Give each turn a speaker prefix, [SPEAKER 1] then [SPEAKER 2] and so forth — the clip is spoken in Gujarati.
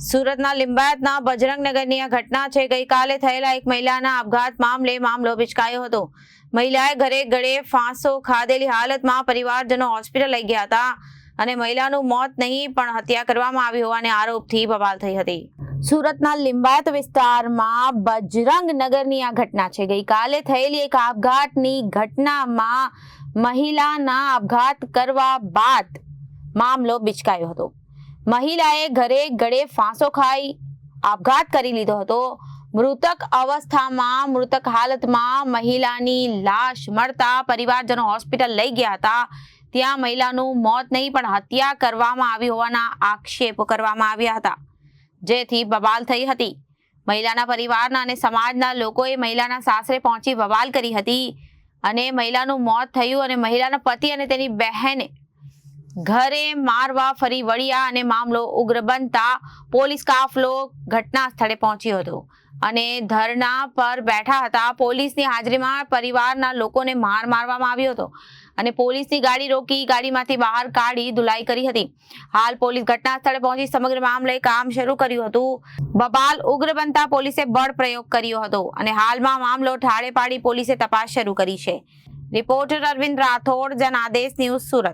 [SPEAKER 1] સુરતના લિંબાયતના બજરંગનગરની આ ઘટના છે। ગઈકાલે થયેલા એક મહિલાના આપઘાત મામલે મામલો વિચકાયો હતો। મહિલાએ ઘરે ગળે ફાંસો ખાધેલી હાલતમાં પરિવારજનો હોસ્પિટલ લઈ ગયા હતા અને મહિલાનું મોત નહીં પણ હત્યા કરવામાં આવી હોવાના આરોપથી બવાલ થઈ હતી। સુરતના લિંબાયત વિસ્તારમાં બજરંગનગરની આ ઘટના છે। ગઈકાલે થયેલી એક આપઘાતની ઘટનામાં મહિલાના આપઘાત કરવા બાદ મામલો વિચકાયો હતો। મહિલાએ ઘરે ગળે ફાંસો ખાઈ આપઘાત કરી લીધો હતો। મૃતક અવસ્થામાં મૃતક હાલતમાં મહિલાની લાશ મળતા પરિવારજનો હોસ્પિટલ લઈ ગયા હતા। ત્યાં મહિલાનું મોત નહીં પણ હત્યા કરવામાં આવી હોવાના આક્ષેપો કરવામાં આવ્યા હતા, જેથી બવાલ થઈ હતી। મહિલાના પરિવારના અને સમાજના લોકોએ મહિલાના સાસરે પહોંચી બવાલ કરી હતી અને મહિલાનું મોત થયું અને મહિલાના પતિ અને તેની બહેને ઘરે મારવા ફરી વળ્યા અને મામલો ઉગ્ર બનતા પોલીસ કાફલો ઘટના સ્થળે પહોંચ્યો હતો અને ધરણા પર બેઠા હતા। પોલીસની હાજરીમાં પરિવારના લોકોને માર મારવામાં આવ્યો હતો અને પોલીસની ગાડી રોકી ગાડીમાંથી બહાર કાઢી ધુલાઈ કરી હતી। હાલ પોલીસ ઘટના સ્થળે પહોંચી સમગ્ર મામલે કામ શરૂ કર્યું હતું। બવાલ ઉગ્ર બનતા પોલીસે બળ પ્રયોગ કર્યો હતો અને હાલમાં મામલો ઠાળે પાડી પોલીસે તપાસ શરૂ કરી છે। Reporter Arvind Rathod, Janadesh news, Surat.